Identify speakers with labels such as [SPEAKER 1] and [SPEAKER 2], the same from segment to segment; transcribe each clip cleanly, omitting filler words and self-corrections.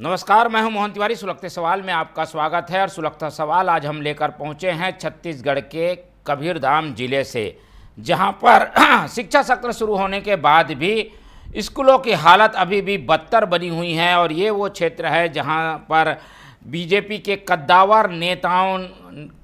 [SPEAKER 1] नमस्कार, मैं हूं मोहन तिवारी। सुलगते सवाल में आपका स्वागत है। और सुलगता सवाल आज हम लेकर पहुंचे हैं छत्तीसगढ़ के कबीरधाम जिले से, जहां पर शिक्षा सत्र शुरू होने के बाद भी स्कूलों की हालत अभी भी बदतर बनी हुई है। और ये वो क्षेत्र है जहां पर बीजेपी के कद्दावर नेताओं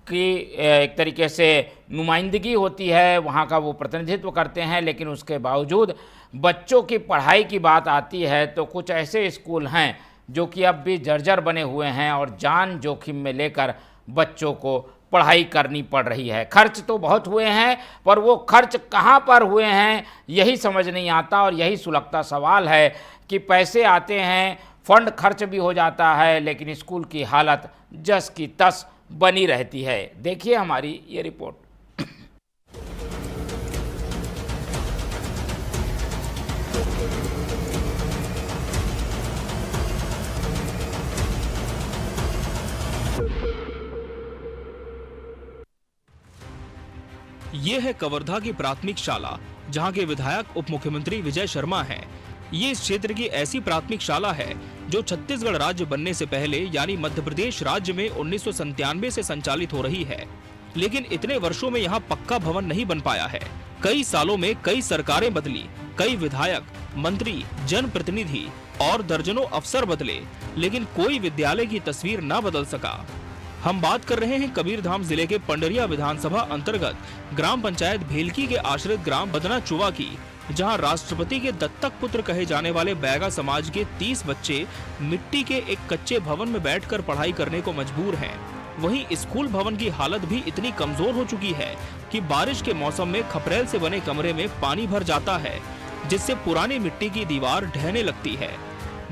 [SPEAKER 1] की एक तरीके से नुमाइंदगी होती है, वहाँ का वो प्रतिनिधित्व करते हैं। लेकिन उसके बावजूद बच्चों की पढ़ाई की बात आती है तो कुछ ऐसे स्कूल हैं जो कि अब भी जर्जर बने हुए हैं और जान जोखिम में लेकर बच्चों को पढ़ाई करनी पड़ रही है। खर्च तो बहुत हुए हैं, पर वो खर्च कहाँ पर हुए हैं यही समझ नहीं आता। और यही सुलगता सवाल है कि पैसे आते हैं, फंड खर्च भी हो जाता है, लेकिन स्कूल की हालत जस की तस बनी रहती है। देखिए हमारी ये रिपोर्ट।
[SPEAKER 2] ये है कवर्धा की प्राथमिक शाला, जहां के विधायक उप मुख्यमंत्री विजय शर्मा हैं। ये इस क्षेत्र की ऐसी प्राथमिक शाला है जो छत्तीसगढ़ राज्य बनने से पहले यानी मध्य प्रदेश राज्य में 1997 से संचालित हो रही है। लेकिन इतने वर्षों में यहाँ पक्का भवन नहीं बन पाया है। कई सालों में कई सरकारें बदली, कई विधायक, मंत्री, जनप्रतिनिधि और दर्जनों अफसर बदले, लेकिन कोई विद्यालय की तस्वीर न बदल सका। हम बात कर रहे हैं कबीरधाम जिले के पंडरिया विधानसभा अंतर्गत ग्राम पंचायत भेलकी के आश्रित ग्राम बदना चुवा की, जहां राष्ट्रपति के दत्तक पुत्र कहे जाने वाले बैगा समाज के 30 बच्चे मिट्टी के एक कच्चे भवन में बैठकर पढ़ाई करने को मजबूर हैं। वहीं स्कूल भवन की हालत भी इतनी कमजोर हो चुकी है कि बारिश के मौसम में खपरेल से बने कमरे में पानी भर जाता है, जिससे पुरानी मिट्टी की दीवार ढहने लगती है।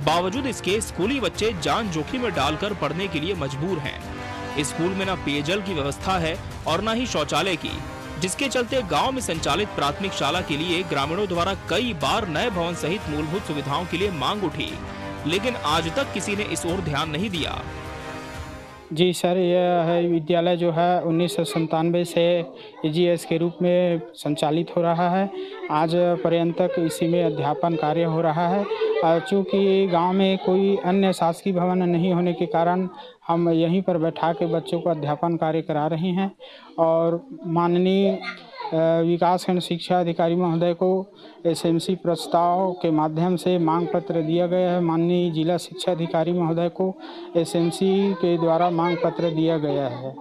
[SPEAKER 2] बावजूद इसके स्कूली बच्चे जान जोखिम में डालकर पढ़ने के लिए मजबूर हैं। स्कूल में न पेयजल की व्यवस्था है और न ही शौचालय की, जिसके चलते गांव में संचालित प्राथमिक शाला के लिए ग्रामीणों द्वारा कई बार नए भवन सहित मूलभूत सुविधाओं के लिए मांग उठी, लेकिन आज तक किसी ने इस ओर ध्यान नहीं दिया।
[SPEAKER 3] जी सर, यह है विद्यालय जो है 1997 से एजीएस के रूप में संचालित हो रहा है। आज पर्यंत तक इसी में अध्यापन कार्य हो रहा है। चूँकि गांव में कोई अन्य शासकीय भवन नहीं होने के कारण हम यहीं पर बैठा के बच्चों को अध्यापन कार्य करा रहे हैं। और माननीय विकासखंड शिक्षा अधिकारी महोदय को एसएमसी प्रस्ताव के माध्यम से मांग पत्र दिया गया है। माननीय जिला शिक्षा अधिकारी महोदय को एसएमसी के द्वारा मांग पत्र दिया गया है।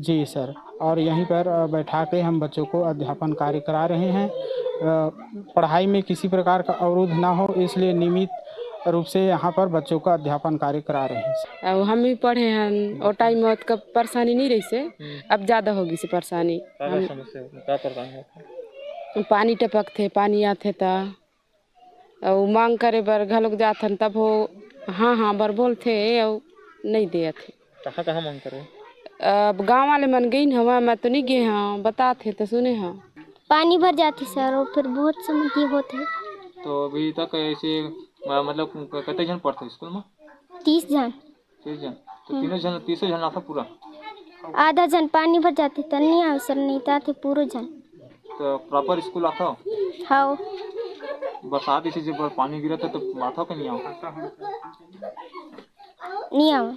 [SPEAKER 3] जी सर, और यहीं पर बैठा के हम बच्चों को अध्यापन कार्य करा रहे हैं। पढ़ाई में किसी प्रकार का अवरोध ना हो, इसलिए नियमित रूप से यहाँ पर बच्चों का अध्यापन कार्य करा रहे हैं।
[SPEAKER 4] अब हम भी पढ़े हैं और टाइम में का परेशानी नहीं रही से, अब ज्यादा होगी से परेशानी। पानी टपक थे, पानी आते था और मांग करे बर घलोक जाथन, तब हो हाँ बर बोल थे और नहीं दे थे।
[SPEAKER 5] कहाँ मांग करे?
[SPEAKER 4] अब गाँव वाले मन गई हवा, मैं तो नहीं गए हाँ, बताते तो सुने हाँ।
[SPEAKER 6] पानी भर जाती सर और फिर बहुत समस्या होते।
[SPEAKER 5] तो अभी तक ऐसे मतलब कितने जन पढ़ते स्कूल में?
[SPEAKER 6] 30 जन।
[SPEAKER 5] 30 जन? तो तीनों जन 30 जन आता पूरा?
[SPEAKER 6] आधा जन पानी भर जाते तो नहीं आवे सर, नहीं आते पूरे जन।
[SPEAKER 5] तो प्रॉपर स्कूल आता हो?
[SPEAKER 6] हाँ।
[SPEAKER 5] बरसात इसी जब पानी गिरा था तो आता हो कि नहीं आओ?
[SPEAKER 6] नहीं आवे।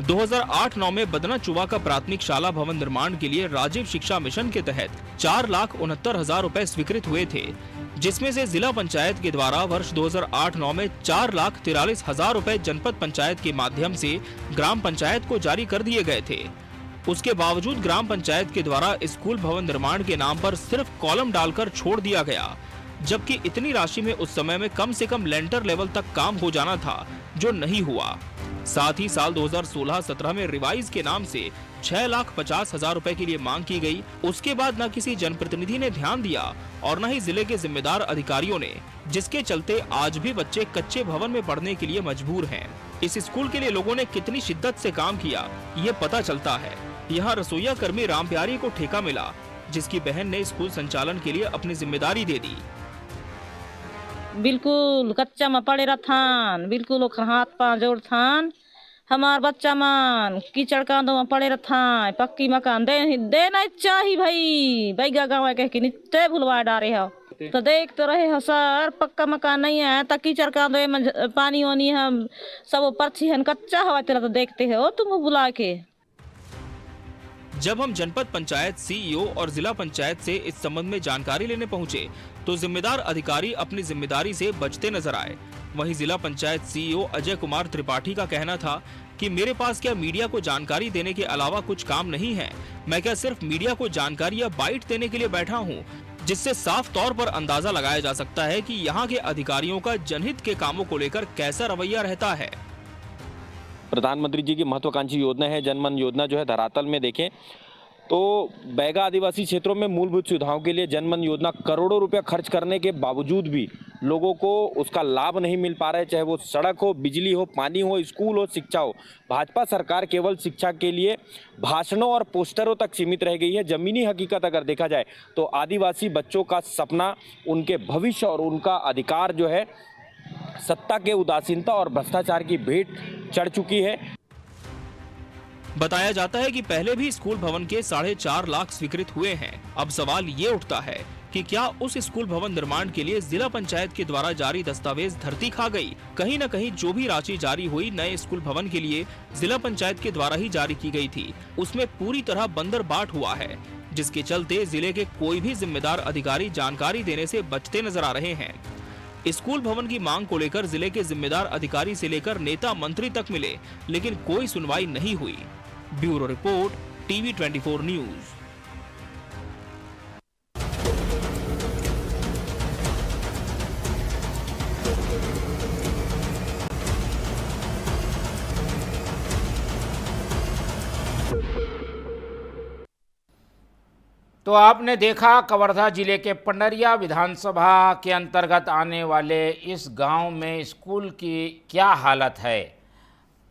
[SPEAKER 2] 2008-9 में बदना चुवा का प्राथमिक शाला भवन निर्माण के लिए राजीव शिक्षा मिशन के तहत 4,69,000 रुपए स्वीकृत हुए थे, जिसमें से जिला पंचायत के द्वारा वर्ष 2008-9 में 4,43,000 रुपए जनपद पंचायत के माध्यम से ग्राम पंचायत को जारी कर दिए गए थे। उसके बावजूद ग्राम पंचायत के द्वारा स्कूल भवन निर्माण के नाम पर सिर्फ कॉलम डालकर छोड़ दिया गया, जबकि इतनी राशि में उस समय में कम से कम लेंटर लेवल तक काम हो जाना था, जो नहीं हुआ। साथ ही साल 2016-17 में रिवाइज के नाम से 6,50,000 रुपए के लिए मांग की गई। उसके बाद न किसी जनप्रतिनिधि ने ध्यान दिया और न ही जिले के जिम्मेदार अधिकारियों ने, जिसके चलते आज भी बच्चे कच्चे भवन में पढ़ने के लिए मजबूर हैं। इस स्कूल के लिए लोगों ने कितनी शिद्दत से काम किया, ये पता चलता है। यहाँ रसोईया कर्मी राम प्यारी को ठेका मिला, जिसकी बहन ने स्कूल संचालन के लिए अपनी जिम्मेदारी दे दी।
[SPEAKER 7] बिल्कुल कच्चा में पड़े रहथान, बिल्कुल हाथ पाँव जोड़ थान। हमार बच्चा मन कीचड़ कांदो में पड़े रहथान, पक्की मकान दे नहीं चाहिए भाई। बैगा गाँव के नित्ते भुलवा डारे हो।
[SPEAKER 5] रहते?
[SPEAKER 7] तो देख तो रहे हो सर, पक्का मकान नहीं है तो कीचड़ का दो पानी वानी हम सब पर्ची है कच्चा हवा तेरा, तो देखते हो तुम बुला के।
[SPEAKER 2] जब हम जनपद पंचायत सीईओ और जिला पंचायत से इस संबंध में जानकारी लेने पहुंचे तो जिम्मेदार अधिकारी अपनी जिम्मेदारी से बचते नजर आए। वहीं जिला पंचायत सीईओ अजय कुमार त्रिपाठी का कहना था कि मेरे पास क्या मीडिया को जानकारी देने के अलावा कुछ काम नहीं है, मैं क्या सिर्फ मीडिया को जानकारी या बाइट देने के लिए बैठा हूँ, जिससे साफ तौर पर अंदाजा लगाया जा सकता है कि यहाँ के अधिकारियों का जनहित के कामों को लेकर कैसा रवैया रहता है।
[SPEAKER 8] प्रधानमंत्री जी की महत्वाकांक्षी योजना है जनमन योजना, जो है धरातल में देखें तो बैगा आदिवासी क्षेत्रों में मूलभूत सुविधाओं के लिए जनमन योजना करोड़ों रुपए खर्च करने के बावजूद भी लोगों को उसका लाभ नहीं मिल पा रहा है, चाहे वो सड़क हो, बिजली हो, पानी हो, स्कूल हो, शिक्षा हो। भाजपा सरकार केवल शिक्षा के लिए भाषणों और पोस्टरों तक सीमित रह गई है। जमीनी हकीकत अगर देखा जाए तो आदिवासी बच्चों का सपना, उनके भविष्य और उनका अधिकार जो है सत्ता के उदासीनता और भ्रष्टाचार की भेंट चढ़ चुकी है।
[SPEAKER 2] बताया जाता है कि पहले भी स्कूल भवन के 4.5 लाख स्वीकृत हुए हैं। अब सवाल ये उठता है कि क्या उस स्कूल भवन निर्माण के लिए जिला पंचायत के द्वारा जारी दस्तावेज धरती खा गई? कहीं न कहीं जो भी राशि जारी हुई नए स्कूल भवन के लिए जिला पंचायत के द्वारा ही जारी की गई थी, उसमें पूरी तरह बंदर बाट हुआ है, जिसके चलते जिले के कोई भी जिम्मेदार अधिकारी जानकारी देने से बचते नजर आ रहे हैं। स्कूल भवन की मांग को लेकर जिले के जिम्मेदार अधिकारी से लेकर नेता मंत्री तक मिले, लेकिन कोई सुनवाई नहीं हुई। Bureau report, TV 24 news.
[SPEAKER 1] तो आपने देखा कवर्धा जिले के पंडरिया विधानसभा के अंतर्गत आने वाले इस गांव में स्कूल की क्या हालत है।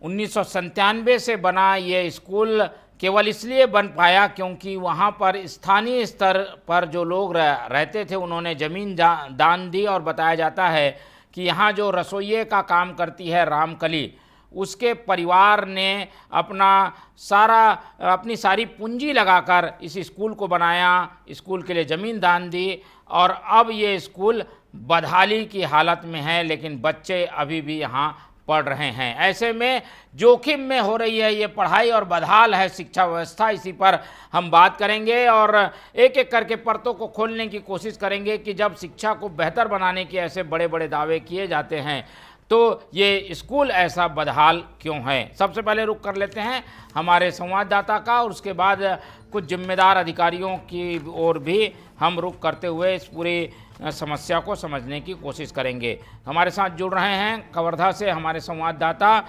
[SPEAKER 1] 1997 से बना ये स्कूल केवल इसलिए बन पाया क्योंकि वहाँ पर स्थानीय स्तर पर जो लोग रहते थे उन्होंने ज़मीन दान दी, और बताया जाता है कि यहाँ जो रसोइये का काम करती है रामकली, उसके परिवार ने अपनी सारी पूंजी लगाकर इस स्कूल को बनाया, स्कूल के लिए ज़मीन दान दी, और अब ये स्कूल बदहाली की हालत में है, लेकिन बच्चे अभी भी यहाँ पढ़ रहे हैं। ऐसे में जोखिम में हो रही है ये पढ़ाई और बदहाल है शिक्षा व्यवस्था। इसी पर हम बात करेंगे और एक एक करके परतों को खोलने की कोशिश करेंगे कि जब शिक्षा को बेहतर बनाने के ऐसे बड़े बड़े दावे किए जाते हैं तो ये स्कूल ऐसा बदहाल क्यों है। सबसे पहले रुख कर लेते हैं हमारे संवाददाता का, और उसके बाद कुछ जिम्मेदार अधिकारियों की ओर भी हम रुख करते हुए इस पूरी समस्या को समझने की कोशिश करेंगे। हमारे साथ जुड़ रहे हैं कवर्धा से हमारे संवाददाता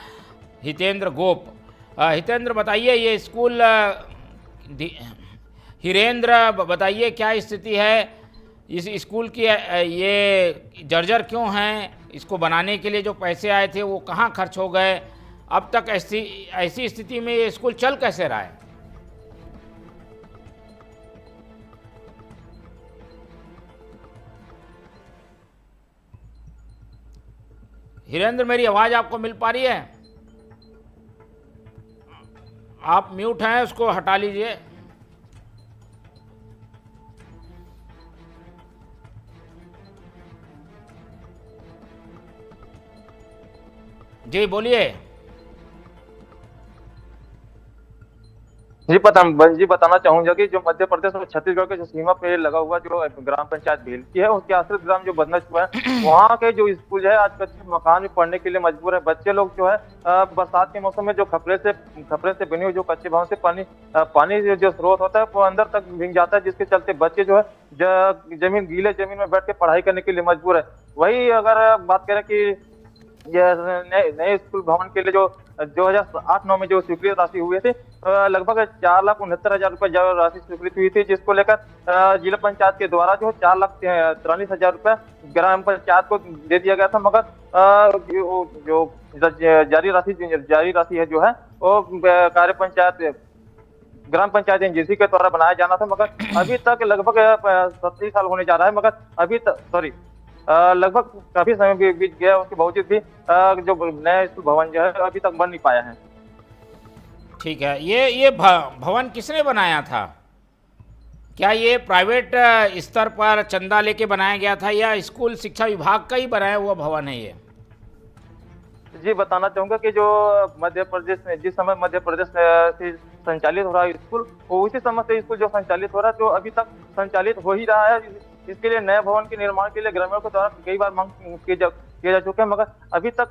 [SPEAKER 1] हितेंद्र गोप। हितेंद्र, बताइए ये स्कूल, हिरेंद्र बताइए क्या स्थिति है इस स्कूल की, ये जर्जर क्यों हैं, इसको बनाने के लिए जो पैसे आए थे वो कहाँ खर्च हो गए, अब तक ऐसी स्थिति में ये स्कूल चल कैसे रहा है? हिरेंद्र, मेरी आवाज़ आपको मिल पा रही है? आप म्यूट हैं, उसको हटा लीजिए। जी बोलिए।
[SPEAKER 9] जी बताना चाहूंगा कि जो मध्य प्रदेश और छत्तीसगढ़ के जो सीमा पे लगा हुआ जो ग्राम पंचायत भेलकी है, उसके आश्रित ग्राम जो बदनच हुआ है, वहाँ के जो स्कूल है आज कच्चे मकान में पढ़ने के लिए मजबूर है। बच्चे लोग जो है बरसात के मौसम में जो खपरे से बने हुए जो कच्चे भवन से पानी जो स्रोत होता है वो अंदर तक भीग जाता है, जिसके चलते बच्चे जो है गीले जमीन में बैठ के पढ़ाई करने के लिए मजबूर है। वही अगर बात करें कि नए स्कूल भवन के लिए जो 2008-9 में जो स्वीकृत राशि हुए थे, लगभग 4,69,000 रुपए राशि स्वीकृत हुई थी, जिसको लेकर जिला पंचायत के द्वारा जो 4,43,000 रुपए ग्राम पंचायत को दे दिया गया था। मगर जो जारी राशि है जो है वो ग्राम पंचायत एनजीसी के द्वारा बनाया जाना था, मगर अभी तक लगभग 37 साल होने जा रहा है, मगर अभी तक लगभग काफी समय बीत गया, उसके बावजूद भी जो नया स्कूल भवन जो है अभी तक बन नहीं पाया है।
[SPEAKER 1] ठीक है, ये भवन किसने बनाया था? क्या ये प्राइवेट स्तर पर चंदा लेके बनाया गया था या स्कूल शिक्षा विभाग का ही बनाया हुआ भवन है ये?
[SPEAKER 9] जी बताना चाहूंगा कि जो मध्य प्रदेश में जिस समय मध्य प्रदेश से संचालित हो रहा है स्कूल, वो उसी समय से स्कूल जो संचालित हो रहा है, जो अभी तक संचालित हो ही रहा है। इसके लिए नए भवन के निर्माण के लिए ग्रामीणों के द्वारा कई बार मांग किए जा चुके हैं, मगर अभी तक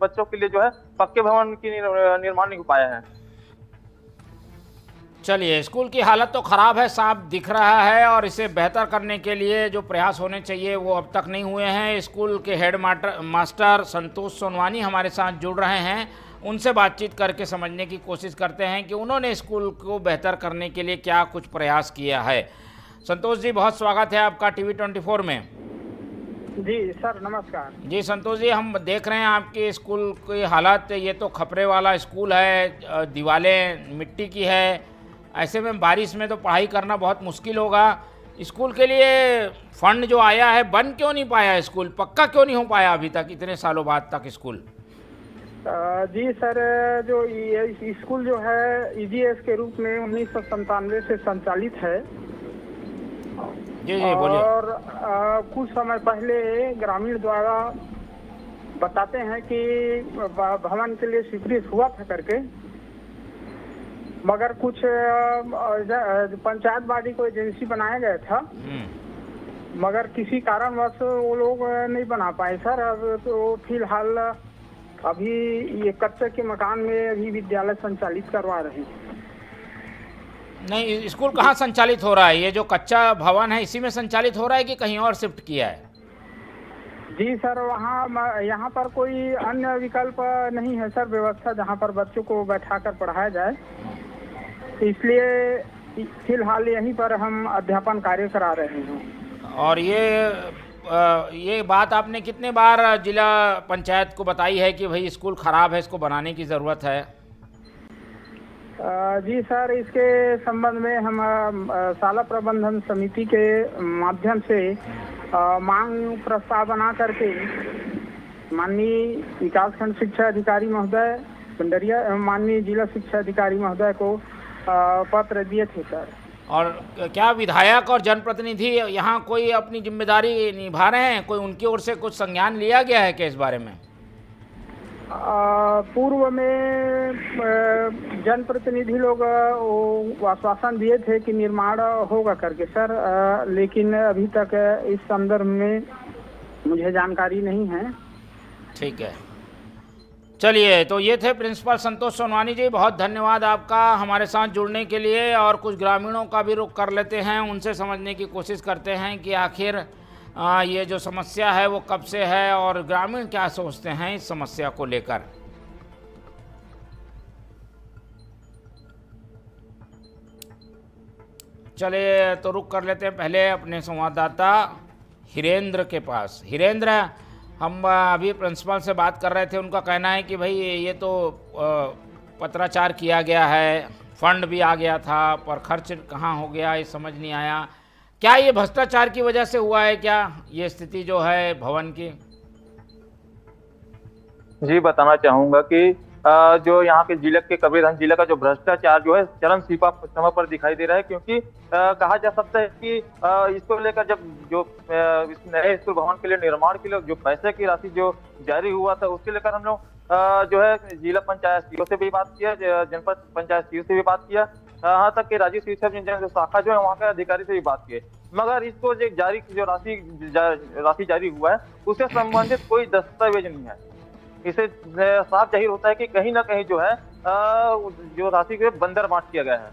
[SPEAKER 9] बच्चों के लिए जो है पक्के भवन की निर्माण नहीं हो पाया है।
[SPEAKER 1] चलिए, स्कूल की हालत तो ख़राब है, साफ दिख रहा है, और इसे बेहतर करने के लिए जो प्रयास होने चाहिए वो अब तक नहीं हुए हैं। स्कूल के हेड मास्टर संतोष सोनवानी हमारे साथ जुड़ रहे हैं, उनसे बातचीत करके समझने की कोशिश करते हैं कि उन्होंने स्कूल को बेहतर करने के लिए क्या कुछ प्रयास किया है। संतोष जी, बहुत स्वागत है आपका टीवी 24 में।
[SPEAKER 3] जी सर, नमस्कार।
[SPEAKER 1] जी संतोष जी, हम देख रहे हैं आपके स्कूल की हालत। ये तो खपरे वाला स्कूल है, दीवारें मिट्टी की है, ऐसे में बारिश में तो पढ़ाई करना बहुत मुश्किल होगा। स्कूल के लिए फंड जो आया है, बन क्यों नहीं पाया स्कूल, पक्का क्यों नहीं हो पाया अभी तक, इतने सालों बाद तक स्कूल?
[SPEAKER 3] जी सर, जो ये स्कूल जो है ईजीएस के रूप में 1997 से संचालित है।
[SPEAKER 1] जी जी बोलिए।
[SPEAKER 3] और कुछ समय पहले ग्रामीण द्वारा बताते हैं कि भवन के लिए स्वीकृत हुआ था करके, मगर कुछ पंचायत बॉडी को एजेंसी बनाया गया था, मगर किसी कारणवश वो लोग नहीं बना पाए सर। अब तो फिलहाल अभी ये कच्चे के मकान में अभी विद्यालय संचालित करवा रहे हैं।
[SPEAKER 1] नहीं, स्कूल कहाँ संचालित हो रहा है? ये जो कच्चा भवन है इसी में संचालित हो रहा है कि कहीं और शिफ्ट किया है?
[SPEAKER 3] जी सर, वहाँ यहाँ पर कोई अन्य विकल्प नहीं है सर, व्यवस्था जहाँ पर बच्चों को बैठाकर पढ़ाया जाए, इसलिए फिलहाल यहीं पर हम अध्यापन कार्य करा रहे हैं।
[SPEAKER 1] और ये बात आपने कितने बार जिला पंचायत को बताई है कि भाई स्कूल खराब है, इसको बनाने की ज़रूरत है?
[SPEAKER 3] जी सर, इसके संबंध में हम शाला प्रबंधन समिति के माध्यम से मांग प्रस्ताव बना करके माननीय विकासखंड शिक्षा अधिकारी महोदय पंडरिया, माननीय जिला शिक्षा अधिकारी महोदय को पत्र दिए थे सर।
[SPEAKER 1] और क्या विधायक और जनप्रतिनिधि यहाँ कोई अपनी जिम्मेदारी निभा रहे हैं? कोई उनकी ओर से कुछ संज्ञान लिया गया है क्या इस बारे में?
[SPEAKER 3] पूर्व में जनप्रतिनिधि लोग आश्वासन दिए थे कि निर्माण होगा करके सर, लेकिन अभी तक इस संदर्भ में मुझे जानकारी नहीं है।
[SPEAKER 1] ठीक है, चलिए, तो ये थे प्रिंसिपल संतोष सोनवानी जी, बहुत धन्यवाद आपका हमारे साथ जुड़ने के लिए। और कुछ ग्रामीणों का भी रुख कर लेते हैं, उनसे समझने की कोशिश करते हैं कि आखिर ये जो समस्या है वो कब से है और ग्रामीण क्या सोचते हैं इस समस्या को लेकर। चलिए, तो रुक कर लेते हैं पहले अपने संवाददाता हिरेंद्र के पास। हिरेंद्र, हम अभी प्रिंसिपल से बात कर रहे थे, उनका कहना है कि भाई ये तो पत्राचार किया गया है, फंड भी आ गया था, पर खर्च कहाँ हो गया ये समझ नहीं आया। क्या ये भ्रष्टाचार की वजह से हुआ है क्या ये स्थिति जो है भवन की?
[SPEAKER 9] जी बताना चाहूंगा कि जो यहाँ के जिले के कबीरगंज जिले का जो भ्रष्टाचार जो है चरम सीमा पर दिखाई दे रहा है, क्योंकि कहा जा सकता है कि इसको लेकर जब जो इस नए स्कूल भवन के लिए निर्माण के लिए जो पैसे की राशि जो जारी हुआ था, उसके लेकर हम लोग जो है जिला पंचायत सीओ से भी बात किया, जनपद पंचायत सीओ से भी बात किया, यहाँ तक कि राज्य शिक्षा शाखा जो है वहाँ के अधिकारी से भी बात किए, मगर इसको जो राशि जारी हुआ है उससे संबंधित कोई दस्तावेज नहीं है। इसे साफ जाहिर होता है कि कहीं ना कहीं जो है जो राशि को बंदर बांट किया गया है।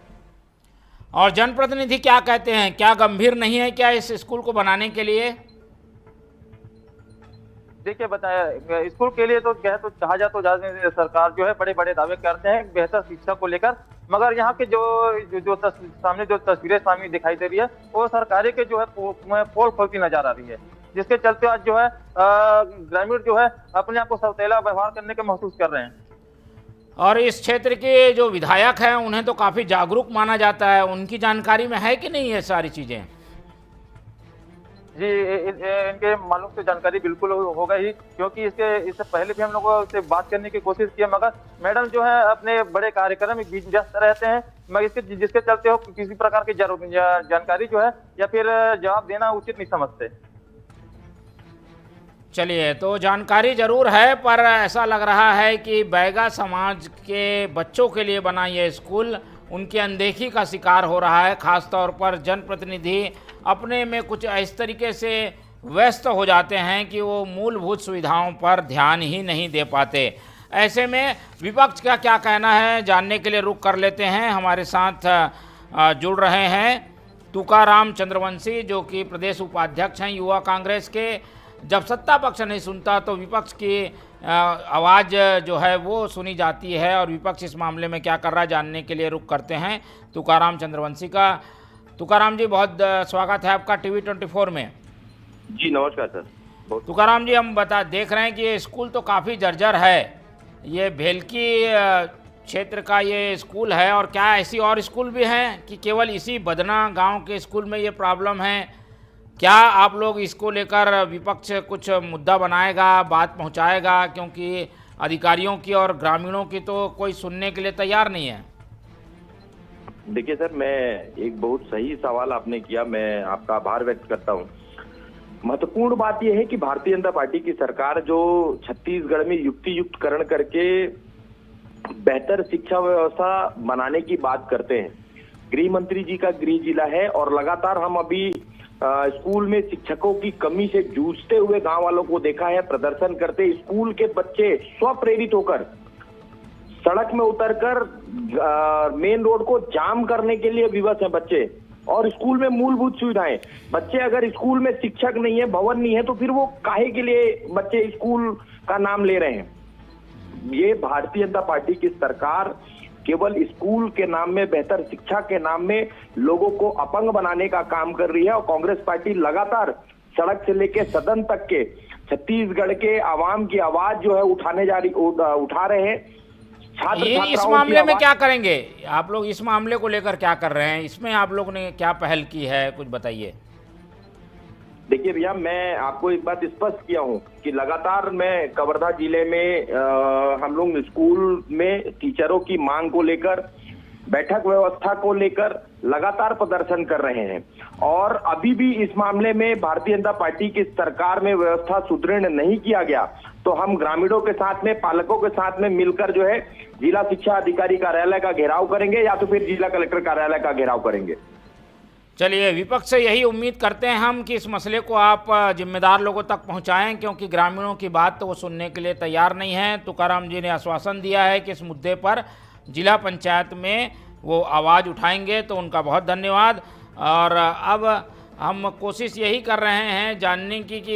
[SPEAKER 1] और जनप्रतिनिधि क्या कहते हैं, क्या गंभीर नहीं है क्या इस स्कूल को बनाने के लिए?
[SPEAKER 9] देखिए, बताया स्कूल के लिए तो कहा जाए तो सरकार जो है बड़े बड़े दावे करते हैं बेहतर शिक्षा को लेकर, मगर यहाँ के जो सामने जो तस्वीरें सामने दिखाई दे रही है वो सरकारी के जो है पोल खोलती नजर आ रही है, जिसके चलते आज जो है ग्रामीण जो है अपने आप को सौतेला व्यवहार करने के महसूस कर रहे हैं।
[SPEAKER 1] और इस क्षेत्र के जो विधायक हैं उन्हें तो काफ़ी जागरूक माना जाता है, उनकी जानकारी में है कि नहीं ये सारी चीज़ें?
[SPEAKER 9] जी इनके मालूम से जानकारी बिल्कुल होगा ही, क्योंकि इससे पहले भी हम लोगों से बात करने की कोशिश की, मगर मैडम जो है अपने बड़े कार्यक्रम में व्यस्त रहते हैं, मगर जिसके चलते हो किसी प्रकार की जानकारी जो है या फिर जवाब देना उचित नहीं समझते।
[SPEAKER 1] चलिए, तो जानकारी जरूर है, पर ऐसा लग रहा है कि बैगा समाज के बच्चों के लिए बना ये स्कूल उनकी अनदेखी का शिकार हो रहा है। ख़ास तौर पर जनप्रतिनिधि अपने में कुछ इस तरीके से व्यस्त हो जाते हैं कि वो मूलभूत सुविधाओं पर ध्यान ही नहीं दे पाते। ऐसे में विपक्ष का क्या कहना है जानने के लिए रुख कर लेते हैं। हमारे साथ जुड़ रहे हैं तुकाराम चंद्रवंशी, जो कि प्रदेश उपाध्यक्ष हैं युवा कांग्रेस के। जब सत्ता पक्ष नहीं सुनता तो विपक्ष की आवाज़ जो है वो सुनी जाती है, और विपक्ष इस मामले में क्या कर रहा है जानने के लिए रुख करते हैं तुकाराम चंद्रवंशी का। तुकाराम जी, बहुत स्वागत है आपका टीवी 24 में।
[SPEAKER 10] जी नमस्कार सर।
[SPEAKER 1] तुकाराम जी, हम देख रहे हैं कि ये स्कूल तो काफ़ी जर्जर है, ये भेलकी क्षेत्र का ये स्कूल है, और क्या ऐसी और स्कूल भी हैं कि केवल इसी बदना गांव के स्कूल में ये प्रॉब्लम है? क्या आप लोग इसको लेकर विपक्ष कुछ मुद्दा बनाएगा, बात पहुंचाएगा? क्योंकि अधिकारियों की और ग्रामीणों की तो कोई सुनने के लिए तैयार नहीं है।
[SPEAKER 10] देखिए सर, मैं एक बहुत सही सवाल आपने किया, मैं आपका आभार व्यक्त करता हूं। महत्वपूर्ण बात यह है कि भारतीय जनता पार्टी की सरकार जो छत्तीसगढ़ में युक्तियुक्तकरण करके बेहतर शिक्षा व्यवस्था बनाने की बात करते हैं। गृह मंत्री जी का गृह जिला है, और लगातार हम अभी स्कूल में शिक्षकों की कमी से जूझते हुए गांव वालों को देखा है प्रदर्शन करते। स्कूल के बच्चे स्वप्रेरित होकर सड़क में उतरकर मेन रोड को जाम करने के लिए विवश हैं बच्चे। और स्कूल में मूलभूत सुविधाएं, बच्चे अगर स्कूल में शिक्षक नहीं है, भवन नहीं है, तो फिर वो काहे के लिए बच्चे स्कूल का नाम ले रहे हैं? ये भारतीय जनता पार्टी की सरकार केवल स्कूल के नाम में, बेहतर शिक्षा के नाम में लोगों को अपंग बनाने का काम कर रही है। और कांग्रेस पार्टी लगातार सड़क से लेके सदन तक के छत्तीसगढ़ के आवाम की आवाज जो है उठा रहे हैं।
[SPEAKER 1] इस मामले में क्या करेंगे आप लोग? इस मामले को लेकर क्या कर रहे हैं? इसमें आप लोग ने क्या पहल की है, कुछ बताइए।
[SPEAKER 10] देखिए भैया, मैं आपको एक बात स्पष्ट किया हूं कि लगातार मैं कवर्धा जिले में हम लोग स्कूल में टीचरों की मांग को लेकर, बैठक व्यवस्था को लेकर लगातार प्रदर्शन कर रहे हैं। और अभी भी इस मामले में भारतीय जनता पार्टी की सरकार में व्यवस्था सुदृढ़ नहीं किया गया तो हम ग्रामीणों के साथ में, पालकों के साथ में मिलकर जो है जिला शिक्षा अधिकारी कार्यालय का घेराव करेंगे, या तो फिर जिला कलेक्टर कार्यालय का घेराव करेंगे।
[SPEAKER 1] चलिए, विपक्ष से यही उम्मीद करते हैं हम कि इस मसले को आप जिम्मेदार लोगों तक पहुंचाएं, क्योंकि ग्रामीणों की बात तो वो सुनने के लिए तैयार नहीं है। तुकाराम जी ने आश्वासन दिया है कि इस मुद्दे पर जिला पंचायत में वो आवाज़ उठाएंगे, तो उनका बहुत धन्यवाद। और अब हम कोशिश यही कर रहे हैं जानने की कि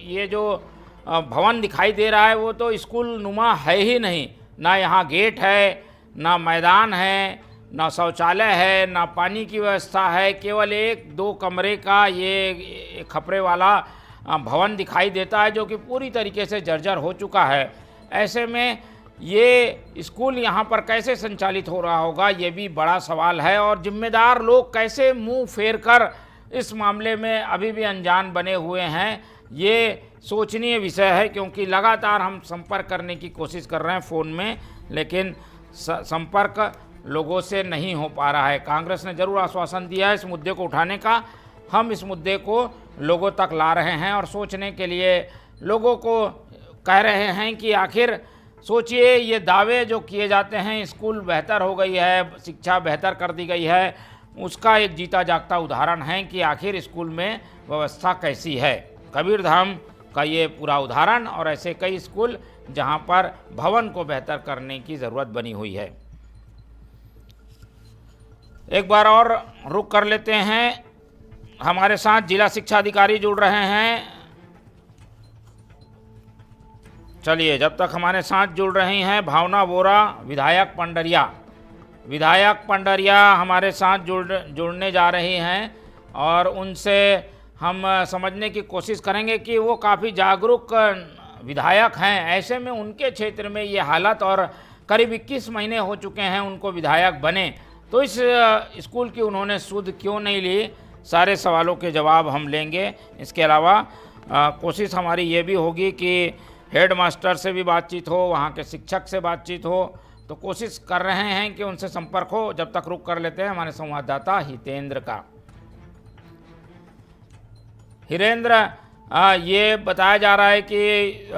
[SPEAKER 1] ये जो भवन दिखाई दे रहा है वो तो स्कूल नुमा है ही नहीं। ना यहाँ गेट है, ना मैदान है, ना शौचालय है, ना पानी की व्यवस्था है। केवल 1-2 कमरे का ये खपरे वाला भवन दिखाई देता है, जो कि पूरी तरीके से जर्जर हो चुका है। ऐसे में ये स्कूल यहाँ पर कैसे संचालित हो रहा होगा, ये भी बड़ा सवाल है। और जिम्मेदार लोग कैसे मुंह फेर कर इस मामले में अभी भी अनजान बने हुए हैं, ये सोचनीय विषय है। क्योंकि लगातार हम संपर्क करने की कोशिश कर रहे हैं फ़ोन में, लेकिन संपर्क लोगों से नहीं हो पा रहा है। कांग्रेस ने जरूर आश्वासन दिया है इस मुद्दे को उठाने का। हम इस मुद्दे को लोगों तक ला रहे हैं और सोचने के लिए लोगों को कह रहे हैं कि आखिर सोचिए, ये दावे जो किए जाते हैं स्कूल बेहतर हो गई है, शिक्षा बेहतर कर दी गई है, उसका एक जीता जागता उदाहरण है कि आखिर स्कूल में व्यवस्था कैसी है। कबीरधाम का ये पूरा उदाहरण, और ऐसे कई स्कूल जहां पर भवन को बेहतर करने की ज़रूरत बनी हुई है। एक बार और रुक कर लेते हैं, हमारे साथ जिला शिक्षा अधिकारी जुड़ रहे हैं। चलिए, जब तक हमारे साथ जुड़ रही हैं भावना वोरा, विधायक पंडरिया हमारे साथ जुड़ने जा रही हैं, और उनसे हम समझने की कोशिश करेंगे कि वो काफ़ी जागरूक विधायक हैं। ऐसे में उनके क्षेत्र में ये हालत, और करीब 21 महीने हो चुके हैं उनको विधायक बने, तो इस स्कूल की उन्होंने सुध क्यों नहीं ली, सारे सवालों के जवाब हम लेंगे। इसके अलावा कोशिश हमारी ये भी होगी कि हेड मास्टर से भी बातचीत हो, वहाँ के शिक्षक से बातचीत हो, तो कोशिश कर रहे हैं कि उनसे संपर्क हो। जब तक रुक कर लेते हैं हमारे संवाददाता हितेंद्र का। हितेंद्र, ये बताया जा रहा है कि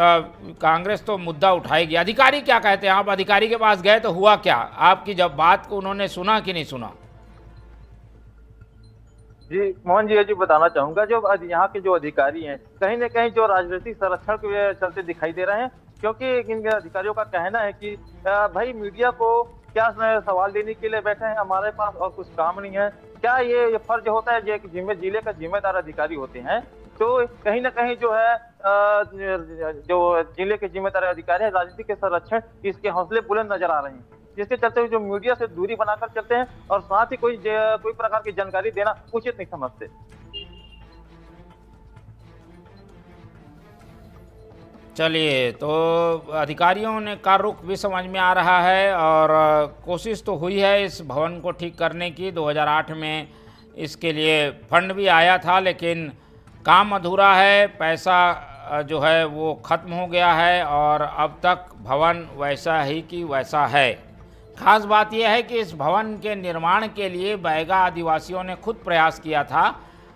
[SPEAKER 1] कांग्रेस तो मुद्दा उठाएगी, अधिकारी क्या कहते हैं? आप अधिकारी के पास गए तो हुआ क्या? आपकी जब बात को उन्होंने सुना कि नहीं सुना?
[SPEAKER 9] जी मोहन जी बताना चाहूंगा, जो यहाँ के जो अधिकारी हैं कहीं न कहीं जो राजनीतिक संरक्षण के चलते दिखाई दे रहे हैं, क्योंकि इन अधिकारियों का कहना है कि भाई मीडिया को क्या सवाल देने के लिए बैठे हैं, हमारे पास और कुछ काम नहीं है। क्या ये फर्ज होता है जो जिले का जिम्मेदार अधिकारी होते हैं, तो कहीं ना कहीं जो है जो जिले के जिम्मेदार अधिकारी है राजनीति के संरक्षण इसके हौसले बुलंद नजर आ रहे हैं, जिसके चलते हुए जो मीडिया से दूरी बनाकर चलते हैं और साथ ही कोई प्रकार की जानकारी देना उचित नहीं समझते।
[SPEAKER 1] चलिए, तो अधिकारियों ने का रुख भी समझ में आ रहा है और कोशिश तो हुई है इस भवन को ठीक करने की। 2008 में इसके लिए फंड भी आया था, लेकिन काम अधूरा है, पैसा जो है वो ख़त्म हो गया है और अब तक भवन वैसा ही कि वैसा है। खास बात यह है कि इस भवन के निर्माण के लिए बैगा आदिवासियों ने खुद प्रयास किया था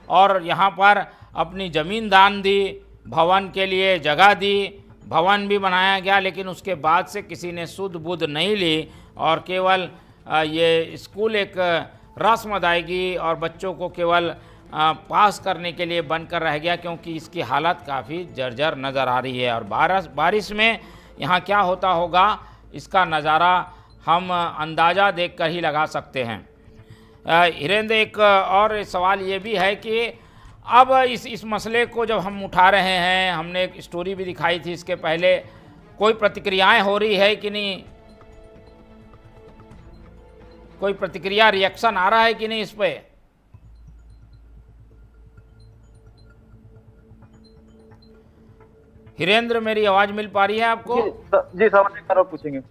[SPEAKER 1] और यहाँ पर अपनी ज़मीन दान दी, भवन के लिए जगह दी, भवन भी बनाया गया, लेकिन उसके बाद से किसी ने सुध बुध नहीं ली और केवल ये स्कूल एक रस्म अदायगी और बच्चों को केवल पास करने के लिए बनकर रह गया, क्योंकि इसकी हालत काफ़ी जर्जर नज़र आ रही है। और बारिश में यहाँ क्या होता होगा इसका नज़ारा हम अंदाज़ा देखकर ही लगा सकते हैं। हितेंद्र, एक और सवाल ये भी है कि अब इस मसले को जब हम उठा रहे हैं, हमने एक स्टोरी भी दिखाई थी इसके पहले, कोई प्रतिक्रियाएं हो रही है कि नहीं? कोई प्रतिक्रिया, रिएक्शन आ रहा है कि नहीं इस पे? हितेंद्र, मेरी आवाज़ मिल पा रही है आपको?
[SPEAKER 9] जी सवाल करो, पूछेंगे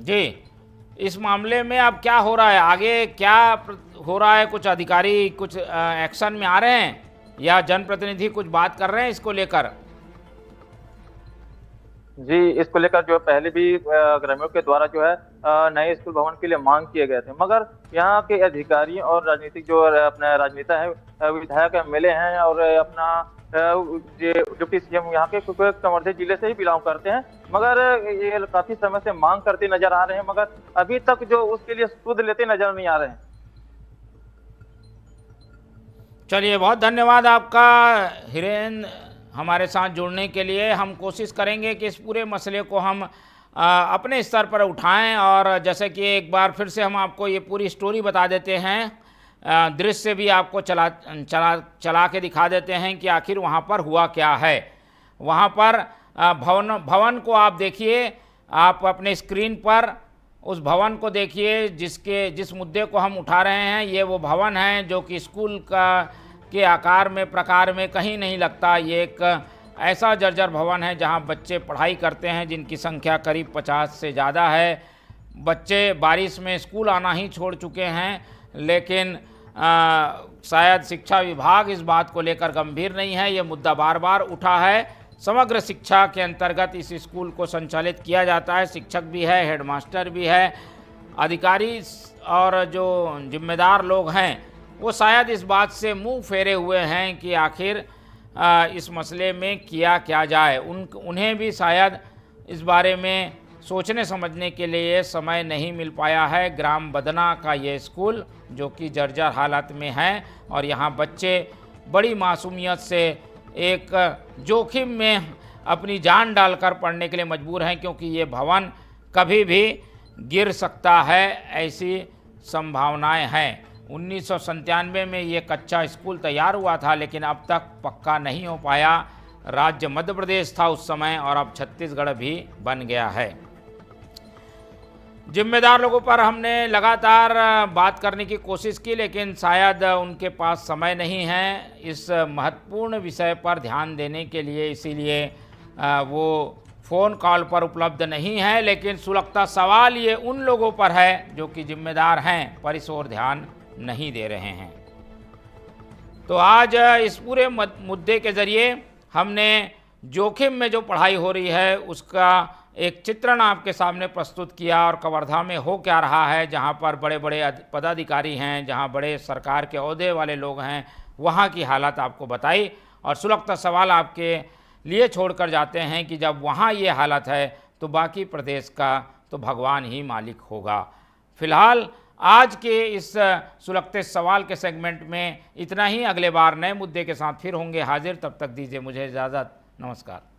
[SPEAKER 1] जी। इस मामले में अब क्या हो रहा है, आगे क्या हो रहा है? कुछ अधिकारी कुछ एक्शन में आ रहे हैं या जनप्रतिनिधि कुछ बात कर रहे हैं इसको लेकर?
[SPEAKER 9] जी, इसको लेकर जो पहले भी ग्रामीणों के द्वारा जो है नए स्कूल भवन के लिए मांग किए गए थे, मगर यहाँ के अधिकारी और राजनीतिक जो अपने राजनेता है, विधायक एमएलए हैं और अपना डिप्टी सीएम यहाँ के संबंधित जिले से ही बिलोंग करते हैं, मगर ये काफी समय से मांग करते नजर आ रहे हैं, मगर अभी तक जो उसके लिए सुध लेते नजर नहीं आ रहे हैं।
[SPEAKER 1] चलिए, बहुत धन्यवाद आपका हिरेंद्र हमारे साथ जुड़ने के लिए। हम कोशिश करेंगे कि इस पूरे मसले को हम अपने स्तर पर उठाएं और जैसे कि एक बार फिर से हम आपको ये पूरी स्टोरी बता देते हैं, दृश्य भी आपको चला के दिखा देते हैं कि आखिर वहाँ पर हुआ क्या है। वहाँ पर भवन को आप देखिए, आप अपने स्क्रीन पर उस भवन को देखिए जिस मुद्दे को हम उठा रहे हैं। ये वो भवन है जो कि स्कूल के आकार में, प्रकार में कहीं नहीं लगता। ये एक ऐसा जर्जर भवन है जहां बच्चे पढ़ाई करते हैं, जिनकी संख्या करीब 50 से ज़्यादा है। बच्चे बारिश में स्कूल आना ही छोड़ चुके हैं, लेकिन शायद शिक्षा विभाग इस बात को लेकर गंभीर नहीं है। ये मुद्दा बार बार उठा है। समग्र शिक्षा के अंतर्गत इस स्कूल को संचालित किया जाता है। शिक्षक भी है, हेडमास्टर भी है, अधिकारी और जो जिम्मेदार लोग हैं वो शायद इस बात से मुंह फेरे हुए हैं कि आखिर इस मसले में किया क्या जाए। उन्हें भी शायद इस बारे में सोचने समझने के लिए समय नहीं मिल पाया है। ग्राम बदना का ये स्कूल जो कि जर्जर हालत में है और यहाँ बच्चे बड़ी मासूमियत से एक जोखिम में अपनी जान डालकर पढ़ने के लिए मजबूर हैं, क्योंकि ये भवन कभी भी गिर सकता है, ऐसी संभावनाएं हैं। 1997 में ये कच्चा स्कूल तैयार हुआ था, लेकिन अब तक पक्का नहीं हो पाया। राज्य मध्य प्रदेश था उस समय और अब छत्तीसगढ़ भी बन गया है। जिम्मेदार लोगों पर हमने लगातार बात करने की कोशिश की, लेकिन शायद उनके पास समय नहीं है इस महत्वपूर्ण विषय पर ध्यान देने के लिए, इसीलिए वो फ़ोन कॉल पर उपलब्ध नहीं है। लेकिन सुलगता सवाल ये उन लोगों पर है जो कि जिम्मेदार हैं पर इस ओर ध्यान नहीं दे रहे हैं। तो आज इस पूरे मुद्दे के ज़रिए हमने जोखिम में जो पढ़ाई हो रही है उसका एक चित्रण आपके सामने प्रस्तुत किया और कवर्धा में हो क्या रहा है, जहां पर बड़े बड़े पदाधिकारी हैं, जहां बड़े सरकार के ओहदे वाले लोग हैं, वहां की हालत आपको बताई। और सुलगता सवाल आपके लिए छोड़कर जाते हैं कि जब वहां ये हालत है तो बाकी प्रदेश का तो भगवान ही मालिक होगा। फिलहाल आज के इस सुलगते सवाल के सेगमेंट में इतना ही। अगले बार नए मुद्दे के साथ फिर होंगे हाजिर, तब तक दीजिए मुझे इजाज़त। नमस्कार।